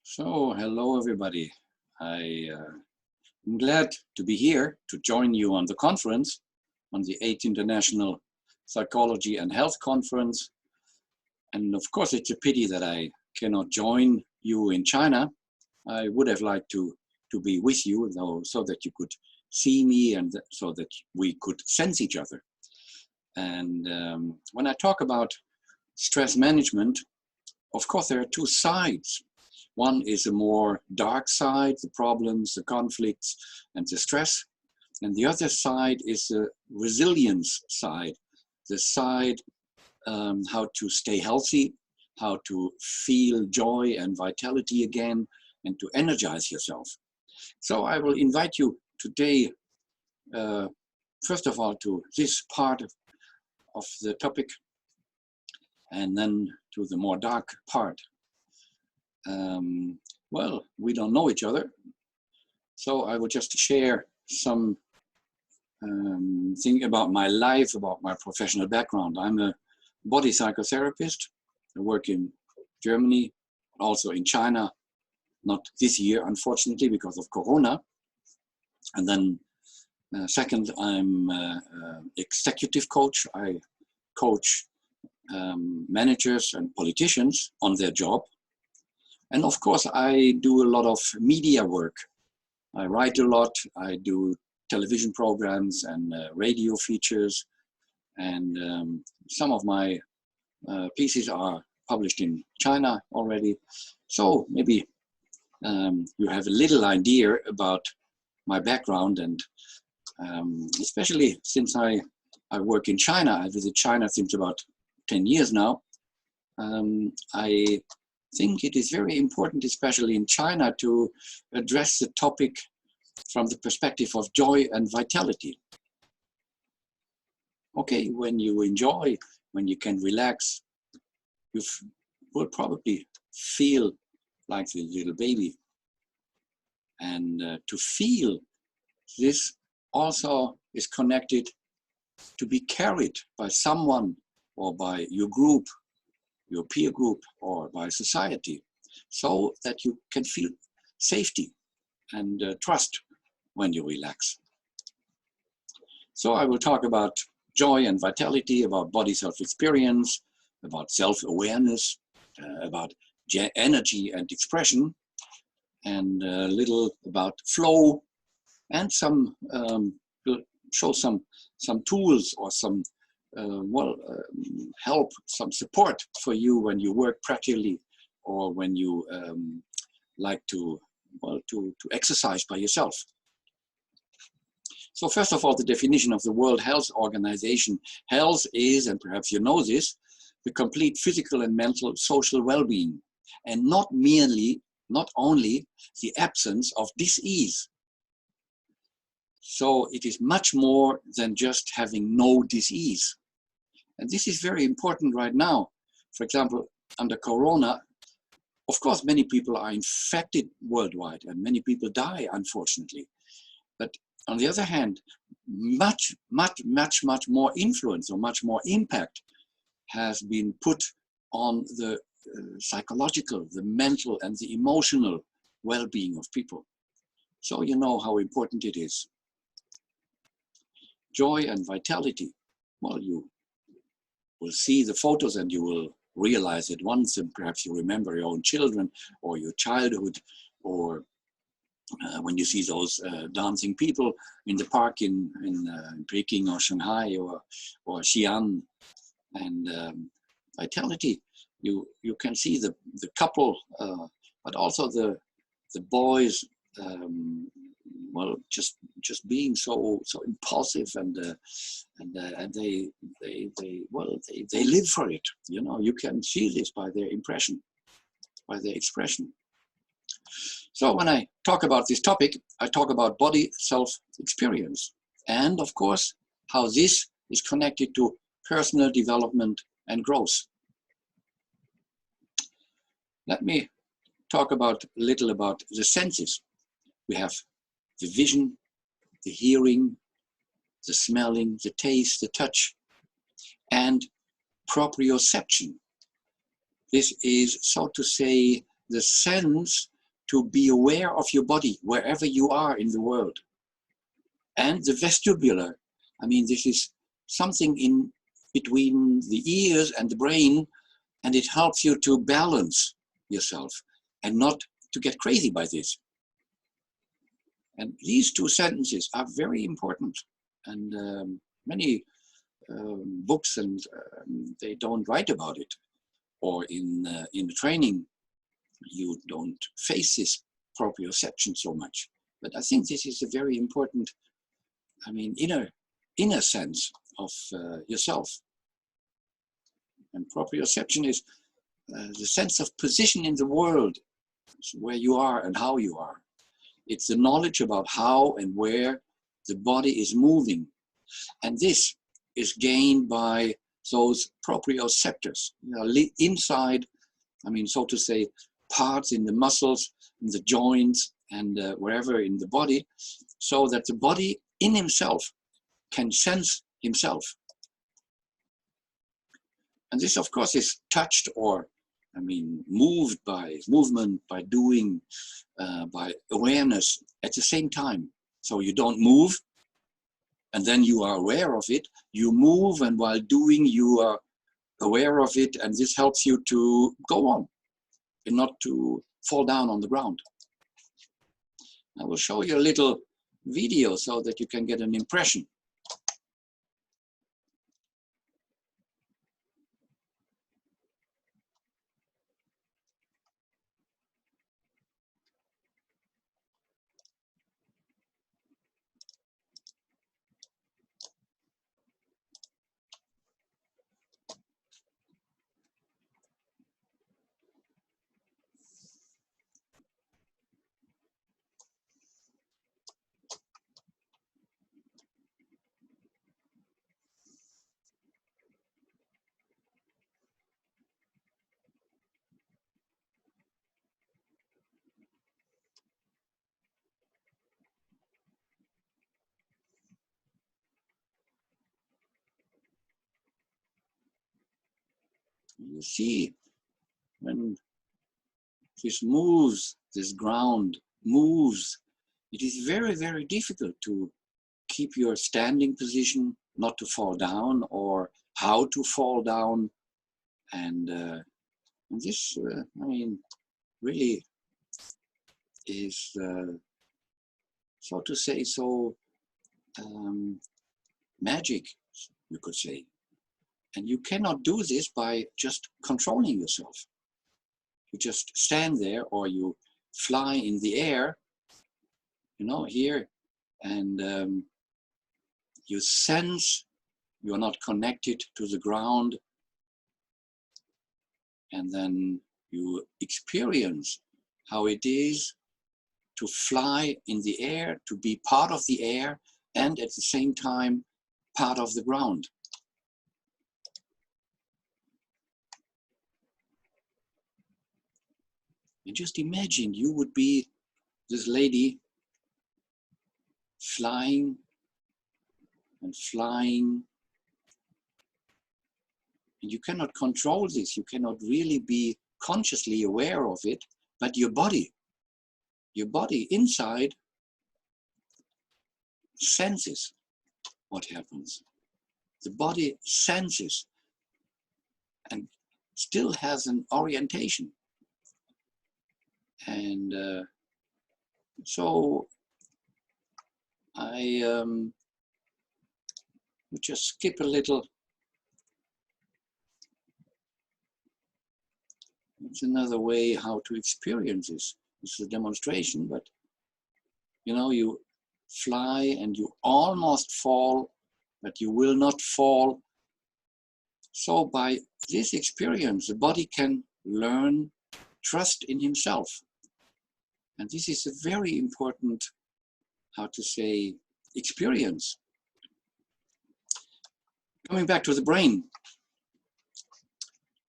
So, hello everybody. I'm glad to be here to join you on the conference, on the 8th International Psychology and Health Conference. And of course, it's a pity that I cannot join you in China. I would have liked to be with you, though, so that you could see me and so that we could sense each other. And when I talk about stress management, of course, there are two sides. One is a more dark side, the problems, the conflicts, and the stress. And the other side is the resilience side, the side how to stay healthy, how to feel joy and vitality again, and to energize yourself. So I will invite you today, first of all, to this part of the topic, and then to the more dark part. Well, we don't know each other, so I will just share some thing about my life, about my professional background. I'm a body psychotherapist. I work in Germany, also in China, not this year, unfortunately, because of Corona. And then second, I'm executive coach. I coach managers and politicians on their job. And of course, I do a lot of media work. I write a lot. I do television programs and radio features. And some of my pieces are published in China already. So maybe you have a little idea about my background. And especially since I work in China, I visit China since about 10 years now. I think it is very important, especially in China, to address the topic from the perspective of joy and vitality. Okay, when you enjoy, when you can relax, you will probably feel like the little baby. And to feel this also is connected to be carried by someone or by your group, your peer group, or by society, so that you can feel safety and trust when you relax. So I will talk about joy and vitality, about body self-experience, about self-awareness, about energy and expression, and a little about flow, and some show some tools or some help, some support for you when you work practically, or when you like to exercise by yourself. So first of all, the definition of the World Health Organization. Health is, and perhaps you know this, the complete physical and mental social well-being, and not only the absence of disease. So it is much more than just having no disease. And this is very important right now. For example, under Corona, of course, many people are infected worldwide and many people die, unfortunately. But on the other hand, much more influence or much more impact has been put on the psychological, the mental and the emotional well-being of people. So you know how important it is. Joy and vitality. Well, you will see the photos and you will realize it once, and perhaps you remember your own children or your childhood, or when you see those dancing people in the park in Peking or Shanghai or Xi'an. And vitality, you can see the couple, but also the boys, just being so impulsive, and they live for it. You know, you can see this by their impression, by their expression. So when I talk about this topic, I talk about body self-experience, and of course how this is connected to personal development and growth. Let me talk a little about the senses. We have the vision, the hearing, the smelling, the taste, the touch, and proprioception. This is, so to say, the sense to be aware of your body wherever you are in the world. And the vestibular, I mean, this is something in between the ears and the brain, and it helps you to balance yourself and not to get crazy by this. And these two sentences are very important, and many books and they don't write about it, or in the training you don't face this proprioception so much. But I think this is a very important, I mean, inner sense of yourself. And proprioception is the sense of position in the world, where you are and how you are. It's the knowledge about how and where the body is moving. And this is gained by those proprioceptors, you know, inside, I mean, so to say, parts in the muscles, in the joints, and wherever in the body, so that the body in himself can sense himself. And this, of course, is touched or, I mean, moved by movement, by doing, by awareness at the same time. So you don't move, and then you are aware of it. You move, and while doing, you are aware of it, and this helps you to go on and not to fall down on the ground. I will show you a little video so that you can get an impression. You see, when this moves, this ground moves, it is very, very difficult to keep your standing position, not to fall down, or how to fall down. And this, I mean, really is, so to say, so magic, you could say. And you cannot do this by just controlling yourself. You just stand there, or you fly in the air, you know, here, and you sense you are not connected to the ground, and then you experience how it is to fly in the air, to be part of the air, and at the same time part of the ground. And just imagine you would be this lady flying and flying, and you cannot control this. You cannot really be consciously aware of it, but your body inside senses what happens. The body senses and still has an orientation. And so I would just skip a little. It's another way how to experience this. This is a demonstration, but you know, you fly and you almost fall, but you will not fall. So by this experience, the body can learn trust in himself. And this is a very important, how to say, experience. Coming back to the brain,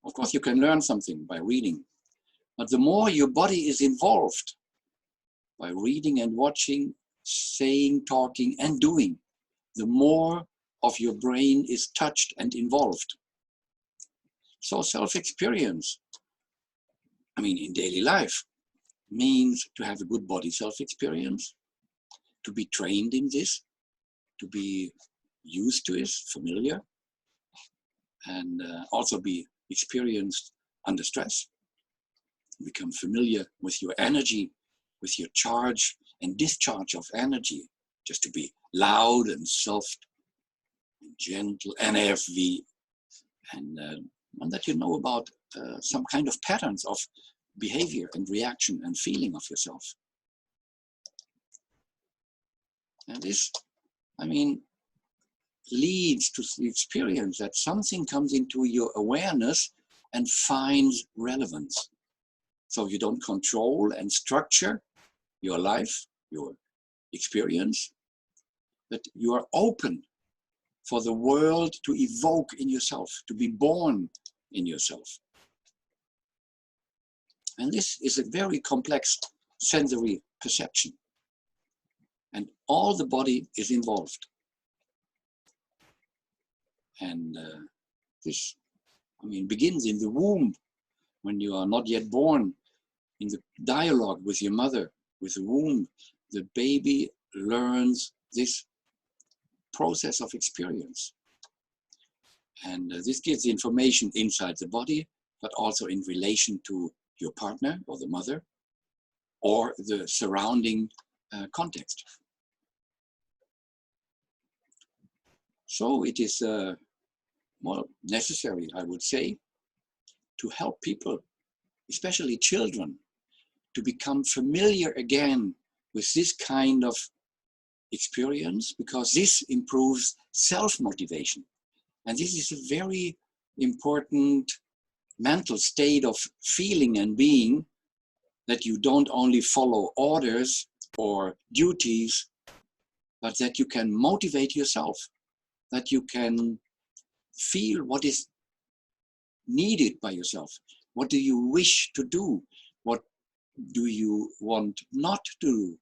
of course you can learn something by reading, but the more your body is involved by reading and watching, saying, talking and doing, the more of your brain is touched and involved. So self-experience, I mean, in daily life, means to have a good body self-experience, to be trained in this, to be used to it, familiar, and also be experienced under stress, become familiar with your energy, with your charge and discharge of energy, just to be loud and soft and gentle, NFV, and that you know about some kind of patterns of behavior and reaction and feeling of yourself. And this, I mean, leads to the experience that something comes into your awareness and finds relevance. So you don't control and structure your life, your experience, but you are open for the world to evoke in yourself, to be born in yourself. And this is a very complex sensory perception. And all the body is involved. And this, I mean, begins in the womb, when you are not yet born, in the dialogue with your mother, with the womb. The baby learns this process of experience. And this gives information inside the body, but also in relation to your partner or the mother, or the surrounding context. So it is well, necessary, I would say, to help people, especially children, to become familiar again with this kind of experience, because this improves self-motivation. And this is a very important mental state of feeling and being, that you don't only follow orders or duties, but that you can motivate yourself, that you can feel what is needed by yourself. What do you wish to do? What do you want not to do?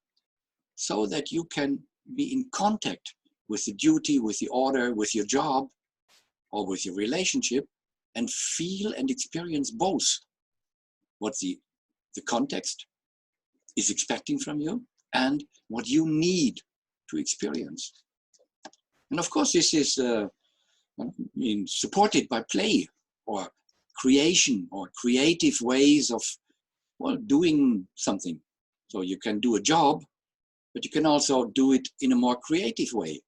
So that you can be in contact with the duty, with the order, with your job, or with your relationship, and feel and experience both what the context is expecting from you and what you need to experience. And of course, this is supported by play or creation or creative ways of, well, doing something. So you can do a job, but you can also do it in a more creative way,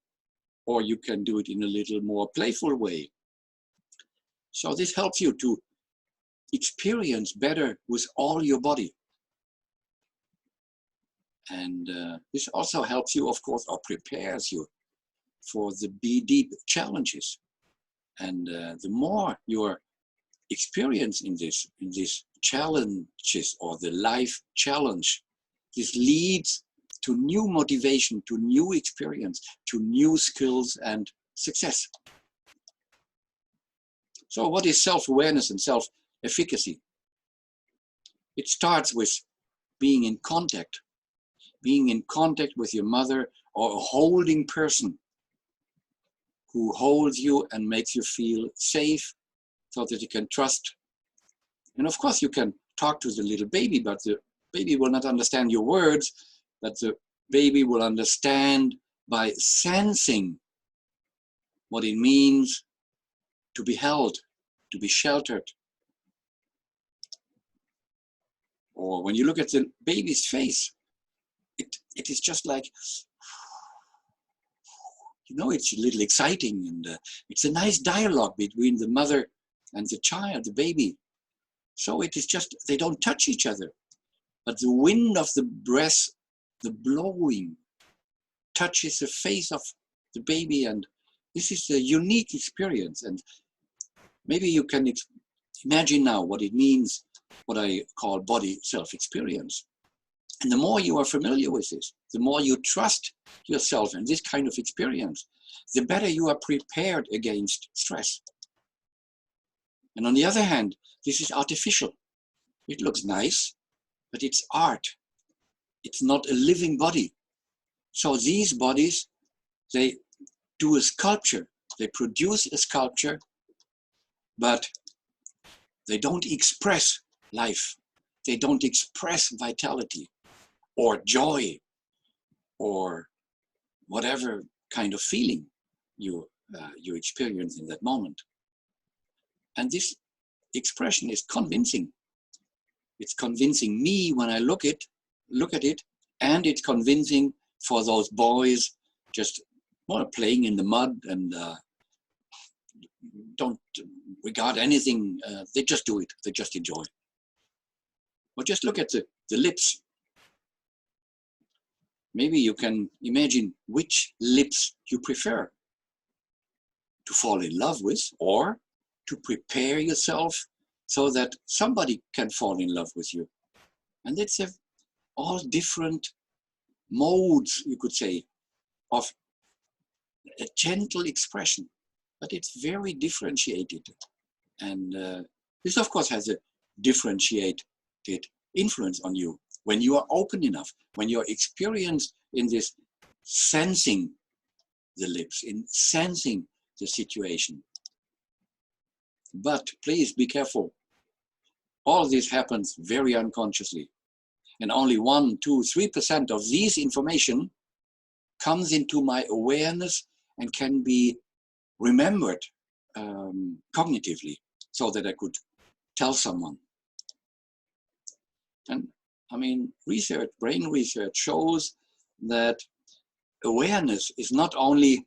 or you can do it in a little more playful way. So this helps you to experience better with all your body. And this also helps you, of course, or prepares you for the be deep challenges. And the more your experience in these challenges, or the life challenge, this leads to new motivation, to new experience, to new skills and success. So what is self-awareness and self-efficacy? It starts with being in contact with your mother, or a holding person who holds you and makes you feel safe, so that you can trust. And of course you can talk to the little baby, but the baby will not understand your words, but the baby will understand by sensing what it means to be held, to be sheltered. Or when you look at the baby's face, it is just like, you know, it's a little exciting, and it's a nice dialogue between the mother and the child, the baby. So it is just, they don't touch each other, but the wind of the breath, the blowing, touches the face of the baby, and this is a unique experience. And maybe you can imagine now what it means, what I call body self-experience. And the more you are familiar with this, the more you trust yourself in this kind of experience, the better you are prepared against stress. And on the other hand, this is artificial. It looks nice, but it's art. It's not a living body. So these bodies, they do a sculpture. They produce a sculpture, but they don't express life. they don't express vitality or joy or whatever kind of feeling you experience in that moment. And this expression is convincing. It's convincing me when I look at it, and it's convincing for those boys just playing in the mud and don't regard anything. They just do it. They just enjoy. But just look at the lips. Maybe you can imagine which lips you prefer to fall in love with, or to prepare yourself so that somebody can fall in love with you. And it's all different modes, you could say, of a gentle expression, but it's very differentiated. And this, of course, has a differentiated influence on you when you are open enough, when you're experienced in this sensing the lips, in sensing the situation. But please be careful. All this happens very unconsciously. And only 1%, 2%, 3% of this information comes into my awareness and can be remembered cognitively, so that I could tell someone. And I mean, brain research shows that awareness is not only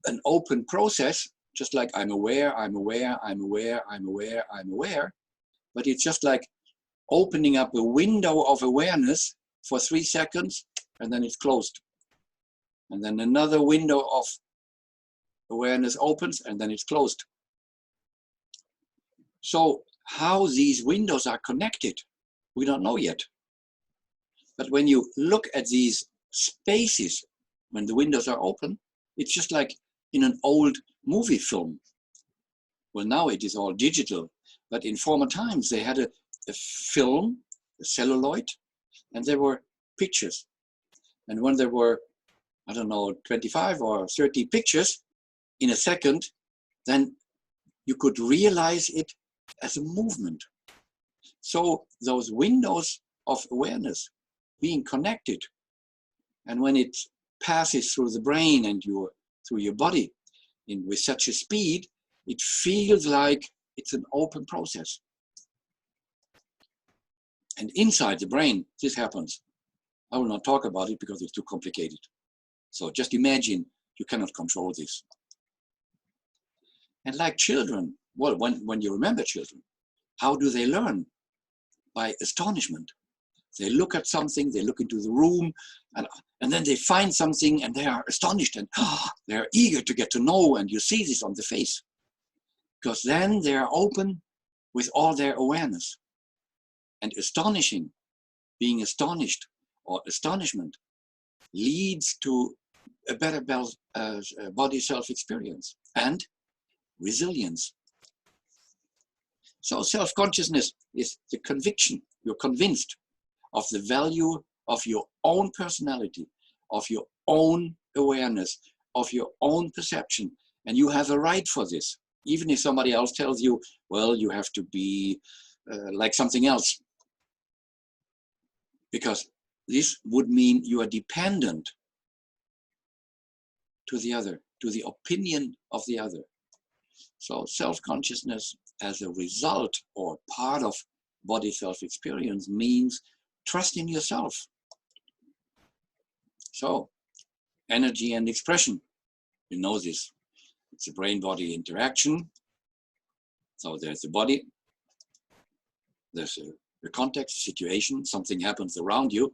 an open process, just like I'm aware, I'm aware, I'm aware, I'm aware, I'm aware, but it's just like opening up a window of awareness for 3 seconds, and then it's closed. And then another window of awareness opens, and then it's closed. So how these windows are connected, we don't know yet. But when you look at these spaces, when the windows are open, it's just like in an old movie film. Well, now it is all digital, but in former times they had a film, a celluloid, and there were pictures. And when there were, I don't know, 25 or 30 pictures in a second, then you could realize it as a movement. So those windows of awareness being connected, and when it passes through the brain and through your body with such a speed, it feels like it's an open process. And inside the brain, this happens. I will not talk about it because it's too complicated. So just imagine you cannot control this. And like children, well, when you remember children, how do they learn? By astonishment. They look at something, they look into the room, and then they find something and they are astonished and they are eager to get to know, and you see this on the face. Because then they are open with all their awareness. And being astonished or astonishment leads to a better body self-experience and resilience. So self-consciousness is the conviction. You're convinced of the value of your own personality, of your own awareness, of your own perception. And you have a right for this. Even if somebody else tells you, well, you have to be like something else. Because this would mean you are dependent to the other, to the opinion of the other. So self-consciousness as a result or part of body self-experience means trust in yourself. So energy and expression, you know this. It's a brain-body interaction. So there's the body, there's the context, situation, something happens around you.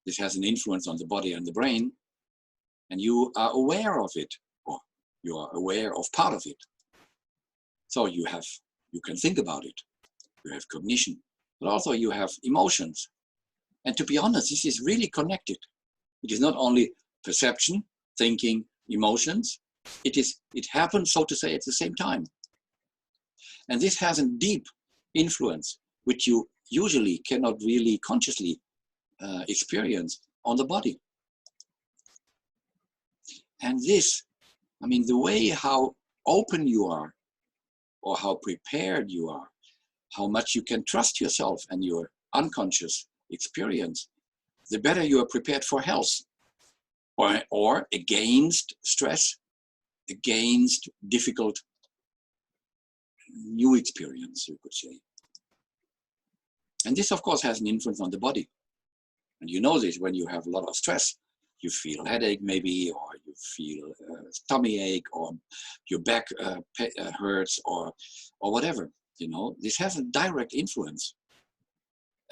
This has an influence on the body and the brain, and you are aware of it, or you are aware of part of it. So you can think about it, you have cognition, but also you have emotions. And to be honest, this is really connected. It is not only perception, thinking, emotions, it happens, so to say, at the same time. And this has a deep influence, which you usually cannot really consciously experience on the body. And this, I mean, the way how open you are, or how prepared you are, how much you can trust yourself and your unconscious experience, the better you are prepared for health, or against stress, against difficult new experience, you could say. And this, of course, has an influence on the body. And you know this when you have a lot of stress. You feel headache maybe, or you feel tummy ache, or your back hurts, or whatever. You know, this has a direct influence.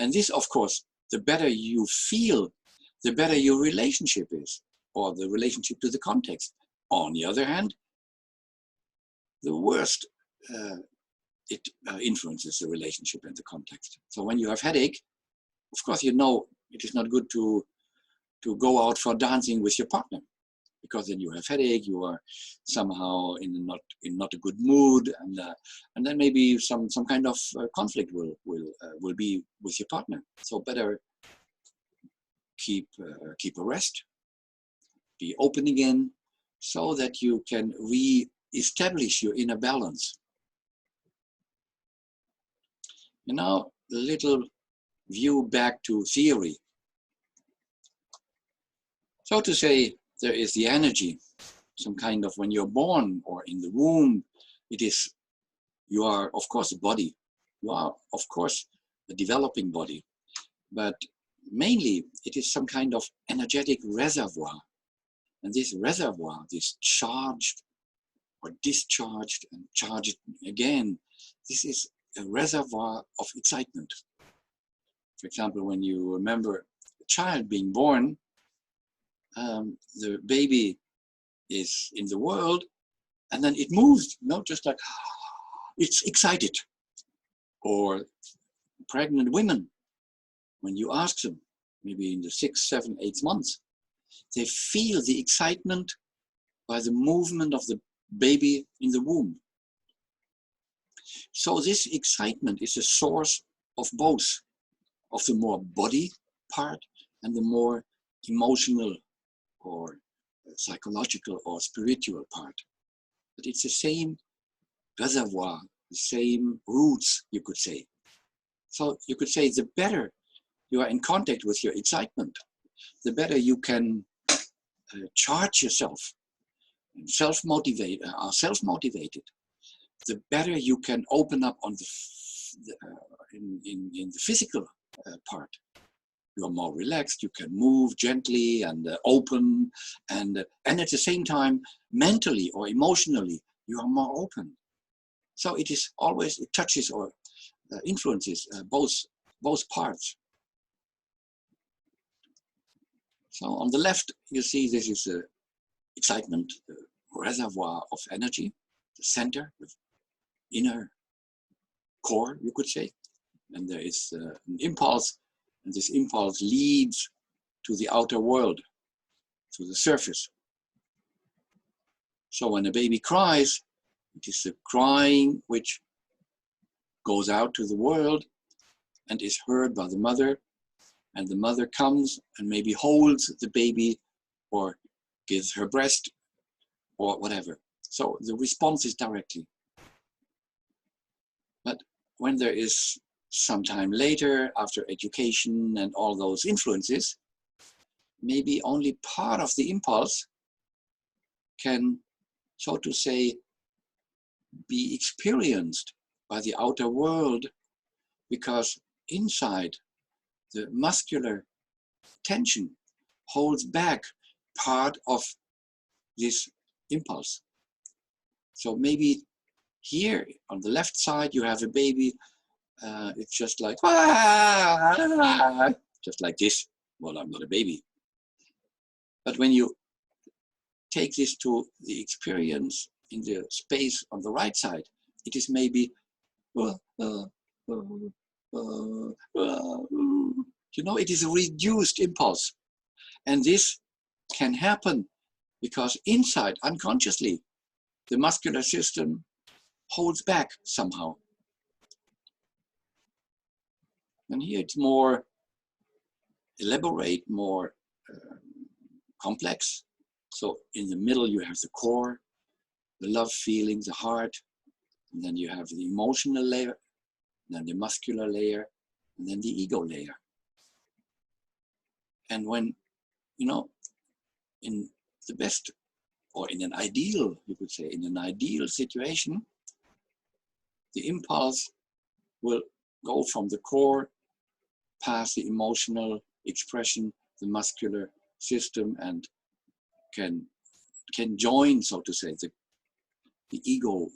And this, of course, the better you feel, the better your relationship is, or the relationship to the context. On the other hand, the worst it influences the relationship and the context. So when you have headache, of course, you know it is not good to go out for dancing with your partner, because then you have headache, you are somehow in not a good mood, and then maybe some kind of conflict will be with your partner. So better keep a rest, be open again, so that you can re-establish your inner balance. And now a little view back to theory. So to say, there is the energy, some kind of, when you're born or in the womb, you are of course a body, you are of course a developing body, but mainly it is some kind of energetic reservoir. And this reservoir, this charged or discharged and charged again, this is a reservoir of excitement. For example, when you remember a child being born, the baby is in the world, and then it moves, just like it's excited. Or pregnant women, when you ask them, maybe in the 6, 7, 8 months, they feel the excitement by the movement of the baby in the womb. So this excitement is a source of both, of the more body part and the more emotional or psychological or spiritual part. But it's the same reservoir, the same roots, you could say. So you could say the better you are in contact with your excitement, the better you can charge yourself and self-motivated, the better you can open up on in the physical part. You are more relaxed, you can move gently and open, and at the same time, mentally or emotionally, you are more open. So it touches or influences both parts. So on the left, you see this is excitement, the reservoir of energy, the center, the inner core, you could say. And there is an impulse, and this impulse leads to the outer world, to the surface. So when a baby cries, it is the crying which goes out to the world and is heard by the mother, and the mother comes and maybe holds the baby or gives her breast or whatever. So the response is directly. But when there is some time later, after education and all those influences, maybe only part of the impulse can, so to say, be experienced by the outer world, because inside the muscular tension holds back part of this impulse. So maybe here on the left side you have a baby, it's just like, just like this. Well, I'm not a baby. But when you take this to the experience in the space on the right side, it is maybe, it is a reduced impulse. And this can happen because inside, unconsciously, the muscular system holds back somehow. And here it's more elaborate, more complex. So in the middle you have the core, the love feeling, the heart, and then you have the emotional layer, then the muscular layer, and then the ego layer. And when, you know, in the best, or in an ideal, you could say, in an ideal situation, the impulse will go from the core past the emotional expression, the muscular system, and can join, so to say, the ego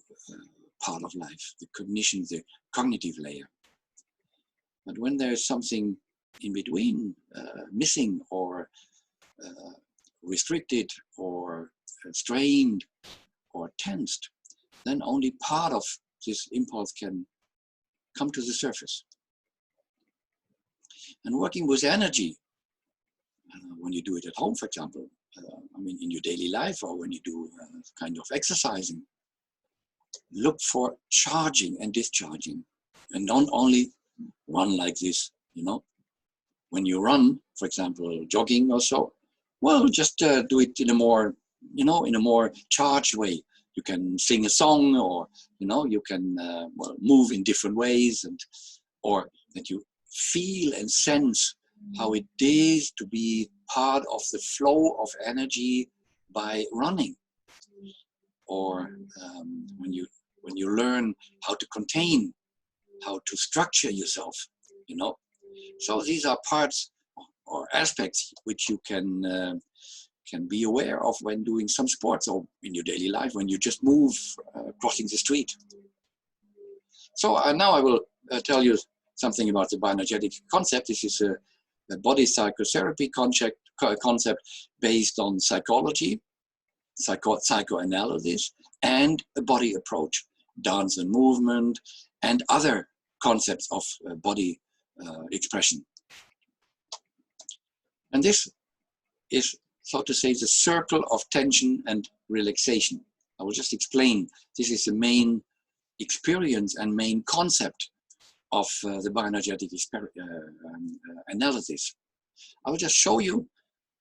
part of life, the cognition, the cognitive layer. But when there's something in between, missing or restricted or strained or tensed, then only part of this impulse can come to the surface. And working with energy, when you do it at home, for example, I mean, in your daily life, or when you do kind of exercising, look for charging and discharging, and don't only run like this, you know. When you run, for example, jogging or so, well, just do it in a more, you know, in a more charged way. You can sing a song, or, you know, you can well, move in different ways, and or that you feel and sense how it is to be part of the flow of energy by running. Or when you learn how to contain, how to structure yourself, you know. So these are parts or aspects which you can be aware of when doing some sports, or in your daily life when you just move crossing the street. So now I will tell you something about the bioenergetic concept. This is a body psychotherapy concept based on psychology, psychoanalysis, and a body approach, dance and movement, and other concepts of body expression. And this is, so to say, the circle of tension and relaxation. I will just explain. This is the main experience and main concept of the bioenergetic analysis. I will just show you,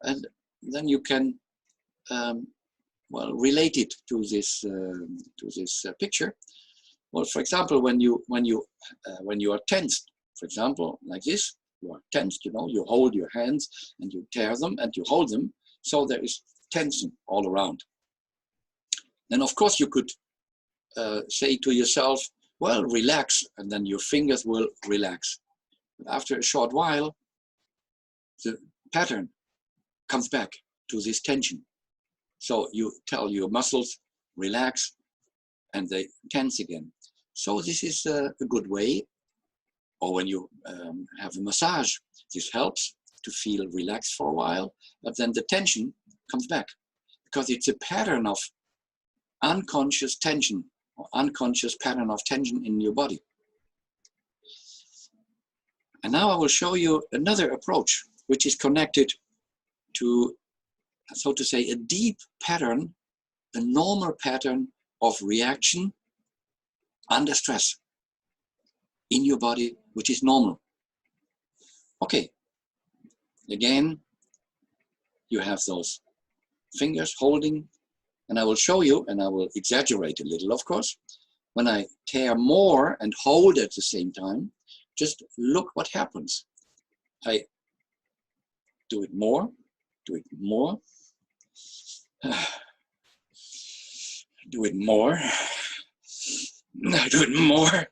and then you can well, relate it to this picture. Well, for example, when you are tensed, for example, like this, you are tensed. You know, you hold your hands and you tear them and you hold them, so there is tension all around. Then, of course, you could say to yourself, well, relax, and then your fingers will relax. But after a short while, the pattern comes back to this tension. So you tell your muscles, relax, and they tense again. So this is a good way. Or when you have a massage, this helps to feel relaxed for a while, but then the tension comes back, because it's a pattern of unconscious tension, or unconscious pattern of tension in your body. And now I will show you another approach, which is connected to, so to say, a deep pattern, a normal pattern of reaction under stress in your body, which is normal. Okay, again, you have those fingers holding, and I will show you, and I will exaggerate a little, of course. When I tear more and hold at the same time, just look what happens. I do it more, do it more, do it more, do it more.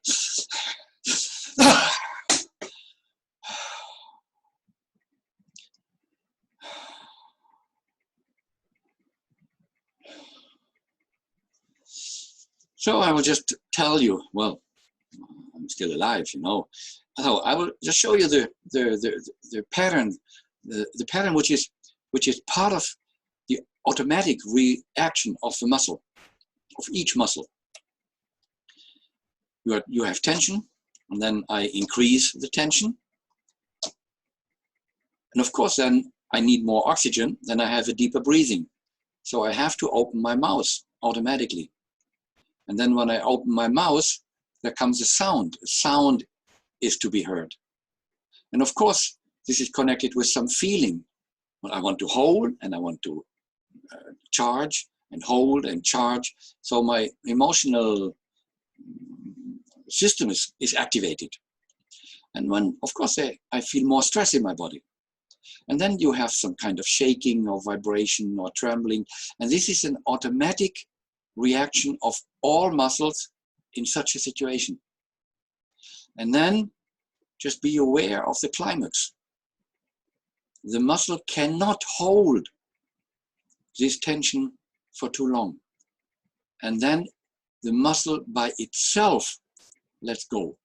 So I will just tell you, well, I'm still alive, you know. So I will just show you the pattern, the pattern which is part of the automatic reaction of the muscle, of each muscle. You have tension, and then I increase the tension. And of course, then I need more oxygen, then I have a deeper breathing. So I have to open my mouth automatically. And then when I open my mouth, there comes a sound. A sound is to be heard. And of course, this is connected with some feeling. Well, I want to hold, and I want to charge, and hold and charge. So my emotional system is activated. And when, of course, I feel more stress in my body. And then you have some kind of shaking or vibration or trembling. And this is an automatic reaction of all muscles in such a situation. And then just be aware of the climax. The muscle cannot hold this tension for too long. And then the muscle by itself lets go.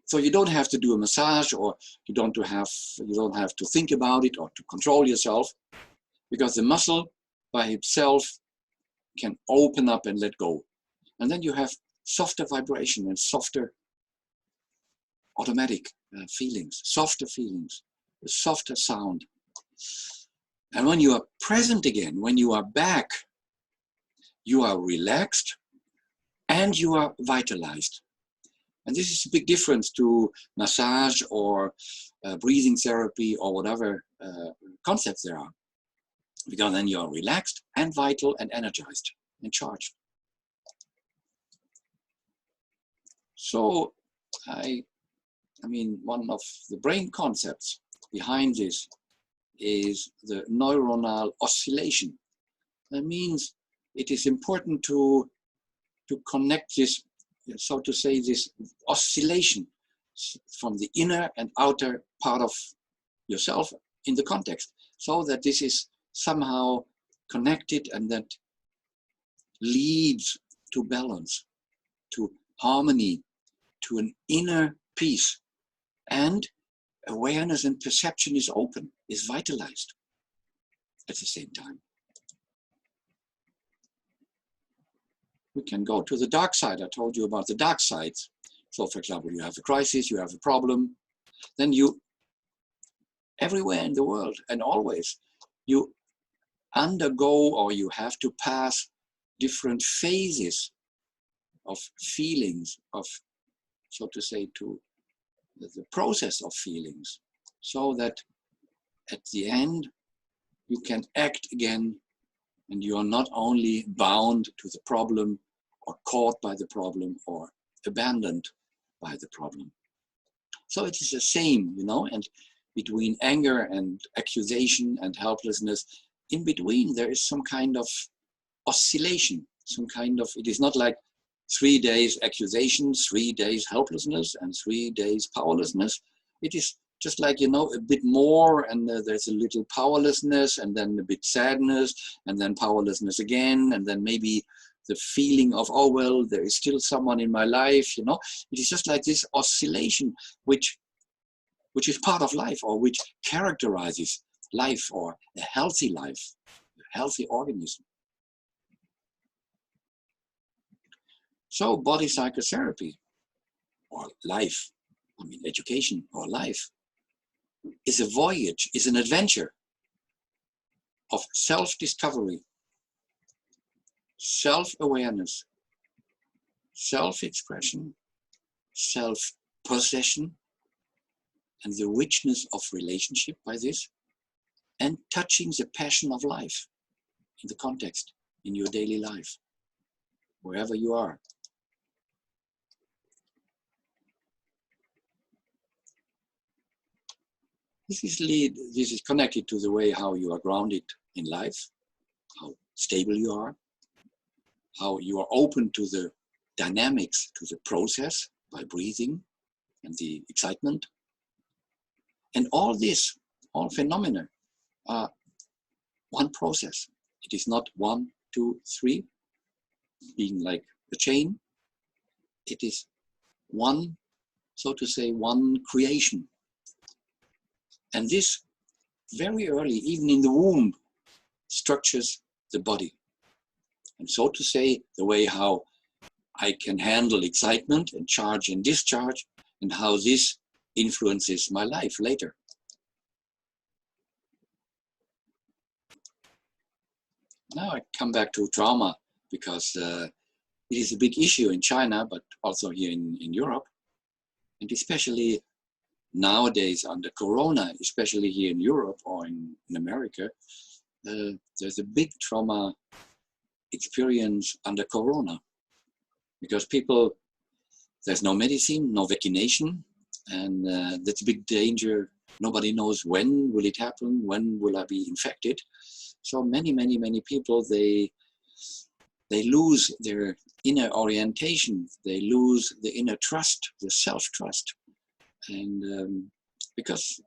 So you don't have to do a massage, or you don't have to think about it or to control yourself, because the muscle by itself can open up and let go. And then you have softer vibration and softer automatic feelings, softer feelings, a softer sound. And when you are present again, when you are back, you are relaxed and you are vitalized. And this is a big difference to massage or breathing therapy or whatever concepts there are. Because then you are relaxed and vital and energized and charged. So I mean, one of the brain concepts behind this is the neuronal oscillation. That means it is important to connect this, so to say, this oscillation from the inner and outer part of yourself in the context, so that this is somehow connected and that leads to balance, to harmony, to an inner peace. And awareness and perception is open, is vitalized at the same time. We can go to the dark side. I told you about the dark sides. So for example, you have a crisis, you have a problem, then you, everywhere in the world and always, you undergo or you have to pass different phases of feelings, of, so to say, to the process of feelings, so that at the end you can act again and you are not only bound to the problem or caught by the problem or abandoned by the problem. So it is the same, you know, and between anger and accusation and helplessness, in between there is some kind of oscillation, some kind of, it is not like 3 days accusation, 3 days helplessness, and 3 days powerlessness. It is just like, you know, a bit more, and there's a little powerlessness, and then a bit sadness, and then powerlessness again, and then maybe the feeling of, oh, well, there is still someone in my life, you know. It is just like this oscillation, which is part of life, or which characterizes life, or a healthy life, a healthy organism. So body psychotherapy, or life, I mean education or life, is a voyage, is an adventure of self-discovery, self-awareness, self-expression, self-possession, and the richness of relationship by this, and touching the passion of life in the context, in your daily life, wherever you are. This is connected to the way how you are grounded in life, how stable you are, how you are open to the dynamics, to the process by breathing and the excitement. And all this, all phenomena are one process. It is not 1, 2, 3, being like a chain. It is one, so to say, one creation. And this very early, even in the womb, structures the body. And so to say, the way how I can handle excitement and charge and discharge, and how this influences my life later. Now I come back to trauma, because it is a big issue in China, but also here in Europe. And especially nowadays under Corona, especially here in Europe or in America, there's a big trauma experience under Corona, because people There's no medicine, no vaccination, and that's a big danger. Nobody knows when will it happen, when will I be infected. So many people, they lose their inner orientation, they lose the inner trust, the self-trust. And because,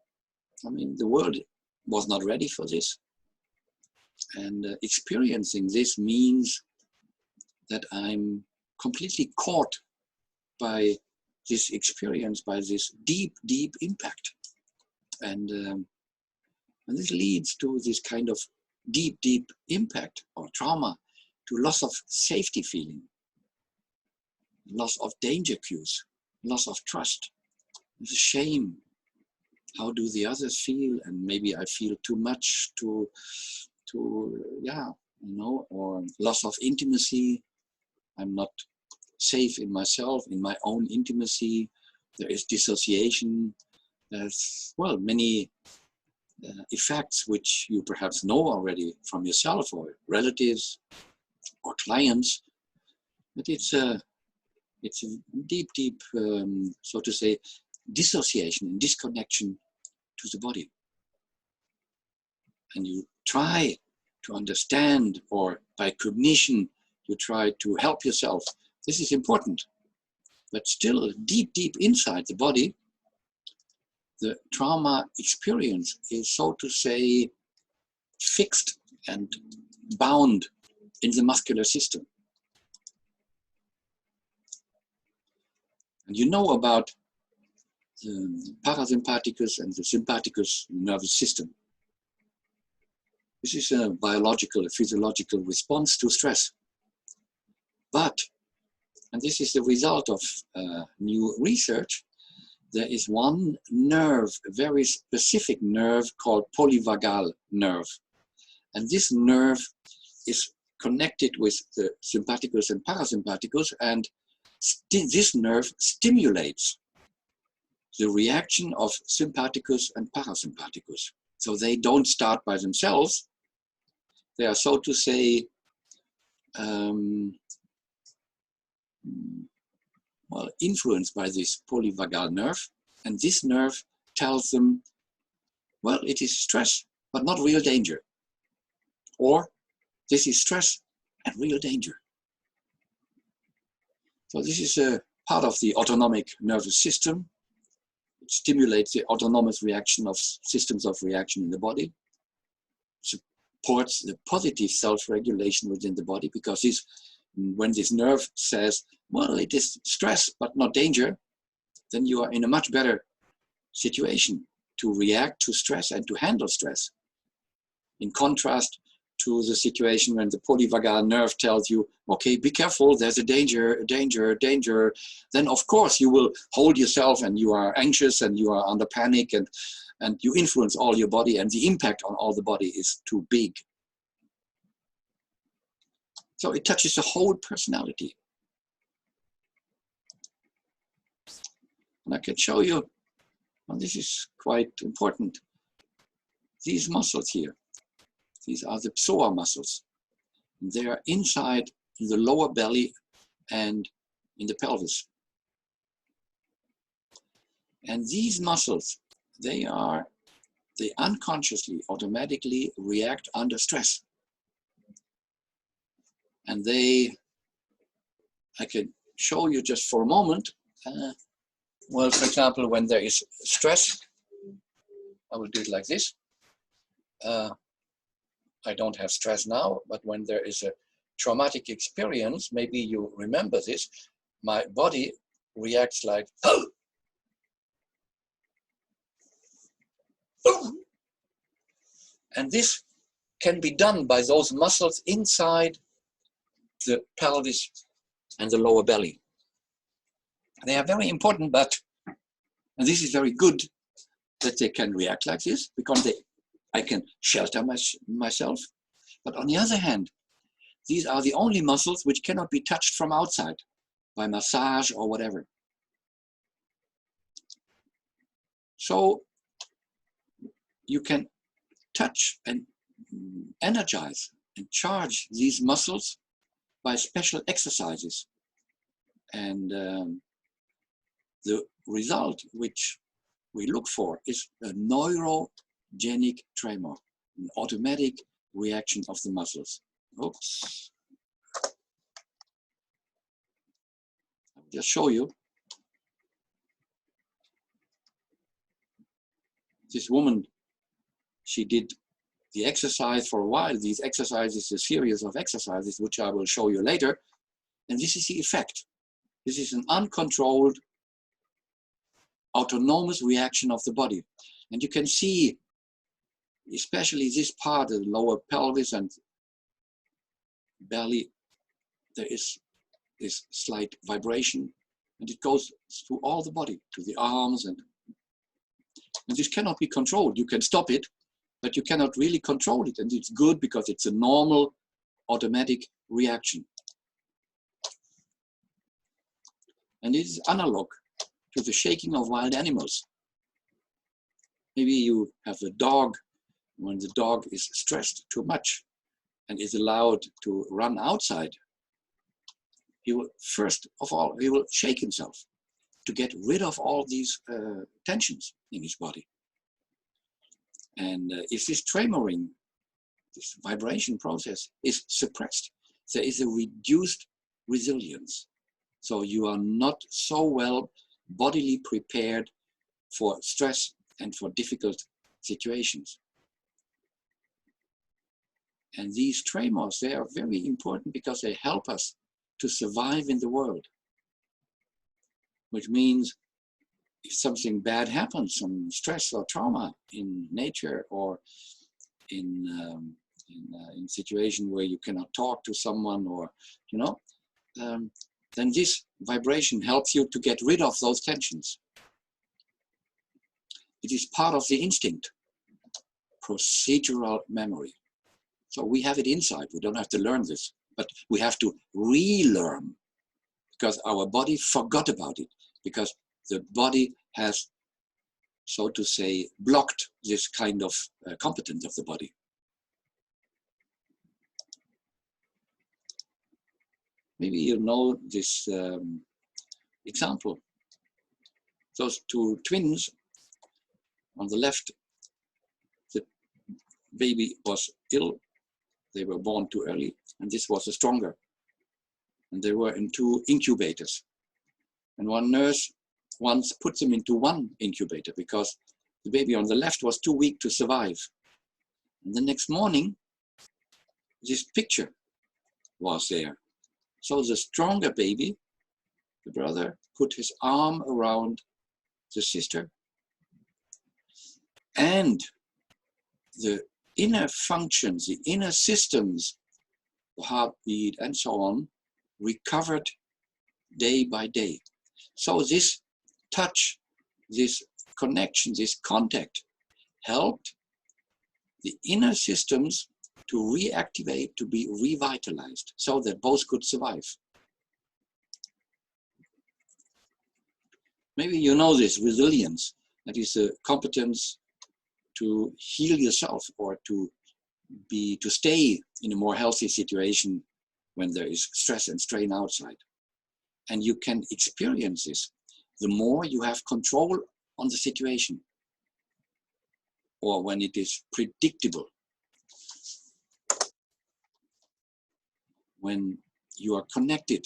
I mean, the world was not ready for this. And experiencing this means that I'm completely caught by this experience, by this deep impact. And this leads to this kind of deep impact or trauma, to loss of safety feeling, loss of danger cues, loss of trust. There's a shame. How do the others feel? And maybe I feel too much, yeah, you know, or loss of intimacy. I'm not safe in myself, in my own intimacy. There is dissociation. There's, well, many effects which you perhaps know already from yourself or relatives or clients. But it's a deep, so to say, dissociation and disconnection to the body. And you try to understand, or by cognition, you try to help yourself. This is important. But still, deep inside the body, the trauma experience is, so to say, fixed and bound in the muscular system. And you know about the parasympathicus and the sympathicus nervous system. This is a biological, a physiological response to stress. But, and this is the result of new research, there is one nerve, a very specific nerve called polyvagal nerve. And this nerve is connected with the sympathicus and parasympathicus, and this nerve stimulates the reaction of sympathicus and parasympathicus. So they don't start by themselves. They are, so to say, well, influenced by this polyvagal nerve. And this nerve tells them, well, it is stress, but not real danger. Or this is stress and real danger. So this is a part of the autonomic nervous system. It stimulates the autonomous reaction of systems of reaction in the body. Supports the positive self-regulation within the body, because this, when this nerve says, well, it is stress but not danger, then you are in a much better situation to react to stress and to handle stress. In contrast to the situation when the polyvagal nerve tells you, okay, be careful, there's a danger, then of course you will hold yourself and you are anxious and you are under panic, and you influence all your body, and the impact on all the body is too big. So it touches the whole personality. And I can show you, well, this is quite important. These muscles here, these are the psoas muscles. They are inside in the lower belly and in the pelvis. And these muscles, they unconsciously, automatically react under stress. And I can show you just for a moment. Well, for example, when there is stress, I will do it like this. I don't have stress now, but when there is a traumatic experience, maybe you remember this, my body reacts like, oh! Oh! And this can be done by those muscles inside the pelvis and the lower belly. They are very important, but, and this is very good that they can react like this, because I can shelter myself. But on the other hand, these are the only muscles which cannot be touched from outside by massage or whatever. So you can touch and energize and charge these muscles by special exercises. And the result which we look for is a neurogenic tremor, an automatic reaction of the muscles. Oops. I'll just show you. This woman, she did the exercise for a while. These exercises, a series of exercises, which I will show you later. And this is the effect. This is an uncontrolled, autonomous reaction of the body. And you can see, especially this part, the lower pelvis and belly, there is this slight vibration, and it goes through all the body, to the arms, and this cannot be controlled. You can stop it, but you cannot really control it, and it's good because it's a normal, automatic reaction. And it is analog to the shaking of wild animals. Maybe you have a dog. When the dog is stressed too much and is allowed to run outside, he will, first of all, he will shake himself to get rid of all these tensions in his body. And if this tremoring, this vibration process is suppressed, there is a reduced resilience. So you are not so well bodily prepared for stress and for difficult situations. And these tremors, they are very important because they help us to survive in the world. Which means if something bad happens, some stress or trauma in nature or in situation where you cannot talk to someone, or then this vibration helps you to get rid of those tensions. It is part of the instinct, procedural memory. So we have it inside. We don't have to learn this, but we have to relearn because our body forgot about it, because the body has, so to say, blocked this kind of competence of the body. Maybe you know this example. Those two twins, on the left, the baby was ill. They were born too early, and this was the stronger. And they were in 2 incubators. And one nurse once put them into 1 incubator because the baby on the left was too weak to survive. And the next morning, this picture was there. So the stronger baby, the brother, put his arm around the sister, and the inner functions, the inner systems, the heartbeat and so on, recovered day by day. So this touch, this connection, this contact helped the inner systems to reactivate, to be revitalized, so that both could survive. Maybe you know this resilience, that is a competence to heal yourself or to stay in a more healthy situation when there is stress and strain outside. And you can experience this the more you have control on the situation, or when it is predictable. When you are connected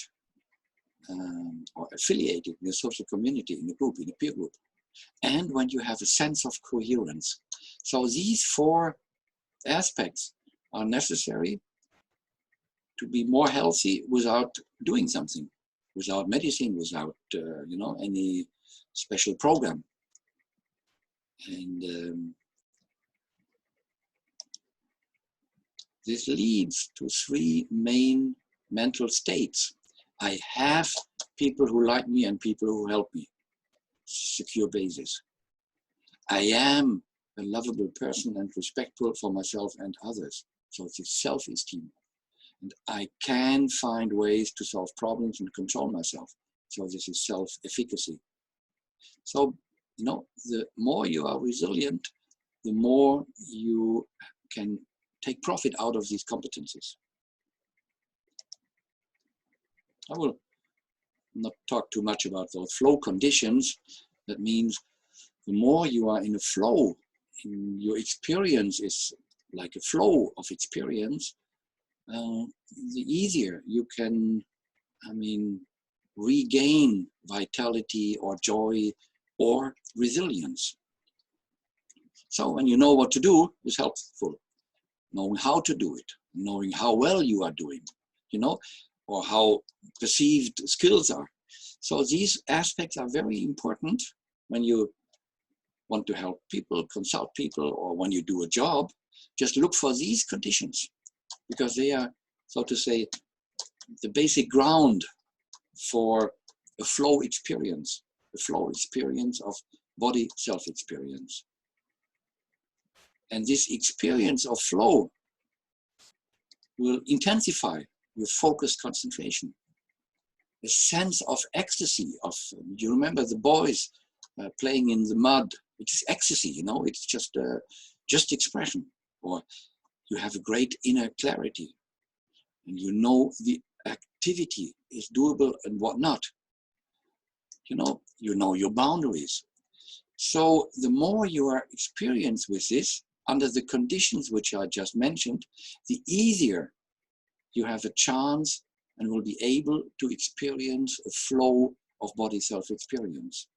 or affiliated in a social community, in a group, in a peer group, and when you have a sense of coherence. So these 4 aspects are necessary to be more healthy without doing something, without medicine, without any special program. And this leads to 3 main mental states. I have people who like me and people who help me. Secure basis. I am a lovable person and respectful for myself and others. So it's self-esteem. And I can find ways to solve problems and control myself. So this is self-efficacy. So, the more you are resilient, the more you can take profit out of these competencies. I will not talk too much about those flow conditions. That means the more you are in a flow, in your experience is like a flow of experience, the easier you can, I mean, regain vitality or joy or resilience. So when you know what to do is helpful. Knowing how to do it, knowing how well you are doing, you know, or how perceived skills are. So these aspects are very important when you want to help people, consult people, or when you do a job. Just look for these conditions because they are, so to say, the basic ground for a flow experience, the flow experience of body self-experience. And this experience of flow will intensify your focused concentration. A sense of ecstasy, you remember the boys playing in the mud, which is ecstasy, you know, it's just expression. Or you have a great inner clarity and you know the activity is doable and whatnot. You know your boundaries. So the more you are experienced with this, under the conditions which I just mentioned, the easier you have a chance and will be able to experience a flow of body self-experience.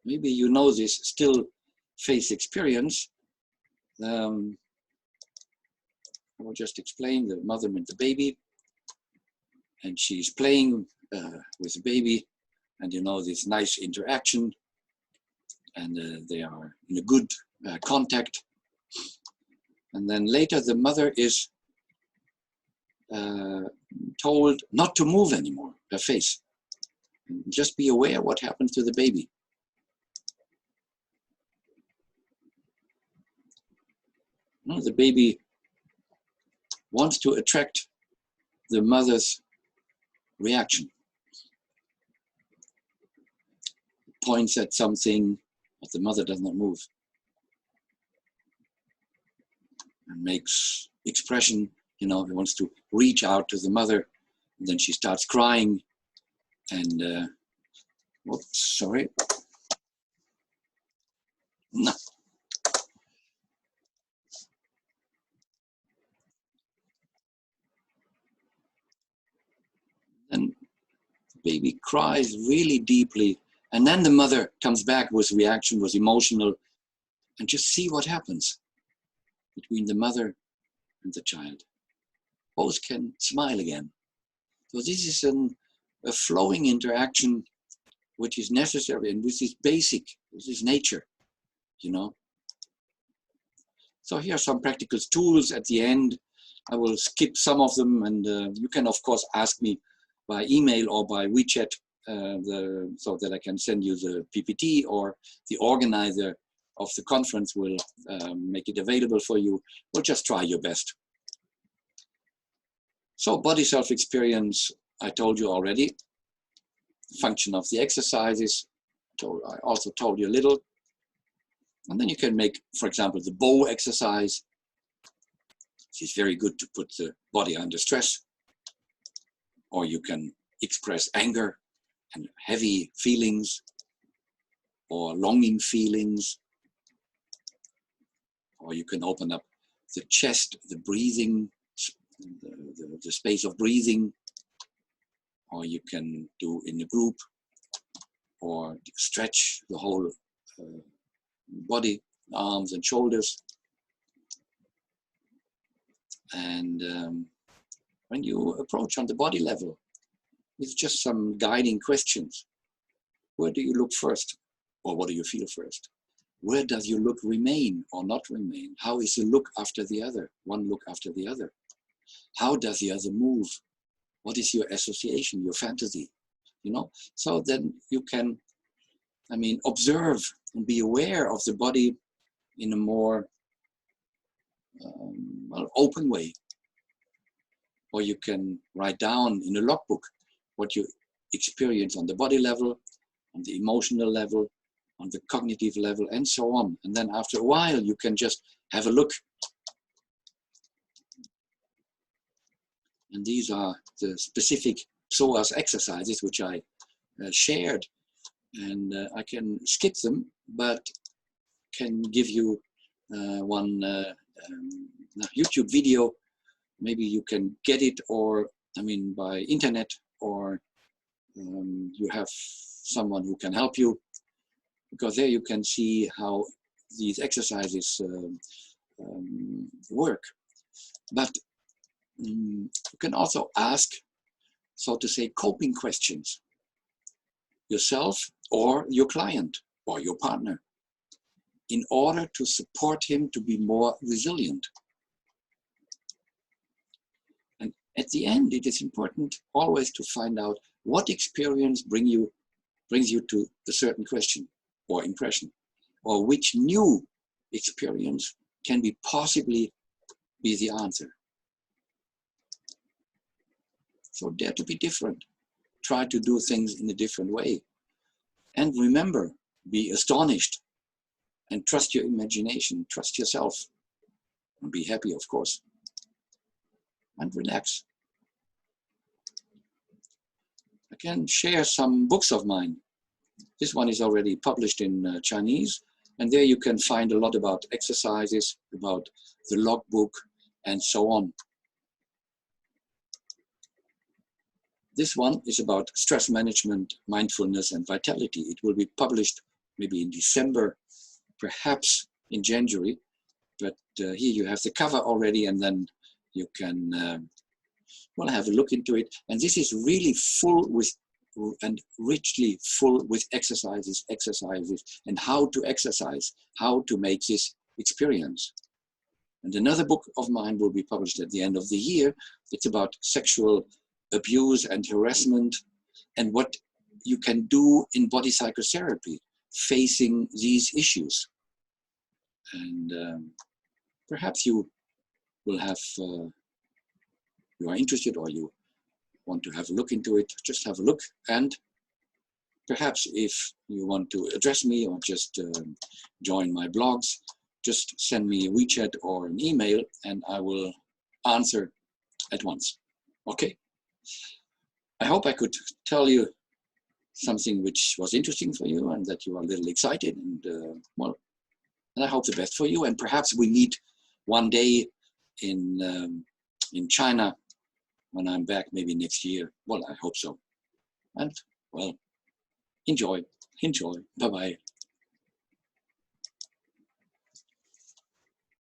Maybe you know this still face experience. I will just explain the mother and the baby, and she's playing with the baby, and you know this nice interaction, and they are in a good contact. And then later the mother is told not to move anymore, her face. And just be aware what happens to the baby. The baby wants to attract the mother's reaction. Points at something, but the mother does not move. And makes expression, you know, he wants to reach out to the mother, and then she starts crying, and, whoops, sorry. No. And the baby cries really deeply, and then the mother comes back with reaction, with emotional, and just see what happens between the mother and the child. Both can smile again. So this is a flowing interaction which is necessary and which is basic, this is nature, you know. So here are some practical tools at the end. I will skip some of them, and you can of course ask me by email or by WeChat so that I can send you the PPT, or the organizer of the conference will make it available for you. Well, just try your best. So body self-experience, I told you already. Function of the exercises, I also told you a little. And then you can make, for example, the bow exercise. It's very good to put the body under stress. Or you can express anger and heavy feelings or longing feelings. Or you can open up the chest, the breathing, the space of breathing. Or you can do in a group, or stretch the whole body, arms and shoulders. And when you approach on the body level, it's just some guiding questions. Where do you look first? Or what do you feel first? Where does your look remain or not remain? How is the look after the other? One look after the other. How does the other move? What is your association, your fantasy? You know, so then you can, I mean, observe and be aware of the body in a more open way. Or you can write down in a logbook what you experience on the body level, on the emotional level, on the cognitive level, and so on. And then after a while, you can just have a look. And these are the specific psoas exercises which I shared. And I can skip them, but can give you one YouTube video. Maybe you can get it, or I mean by internet, or you have someone who can help you, because there you can see how these exercises work. But you can also ask, so to say, coping questions yourself or your client or your partner, in order to support him to be more resilient. And at the end, it is important always to find out what experience brings you to a certain question or impression, or which new experience can be possibly be the answer. So dare to be different. Try to do things in a different way. And remember, be astonished and trust your imagination, trust yourself, and be happy, of course, and relax. I can share some books of mine. This one is already published in Chinese, and there you can find a lot about exercises, about the logbook, and so on. This one is about stress management, mindfulness, and vitality. It will be published maybe in December, perhaps in January, but here you have the cover already, and then you can well, have a look into it. And this is really full with, and richly full with exercises, and how to exercise, how to make this experience. And another book of mine will be published at the end of the year. It's about sexual abuse and harassment, and what you can do in body psychotherapy facing these issues. And perhaps you will have, you are interested, or you want to have a look into it, just have a look. And perhaps if you want to address me or just join my blogs, just send me a WeChat or an email, and I will answer at once. Okay? I hope I could tell you something which was interesting for you, and that you are a little excited, and well, and I hope the best for you. And perhaps we meet one day in China when I'm back, maybe next year. Well, I hope so. And well, enjoy. Bye-bye.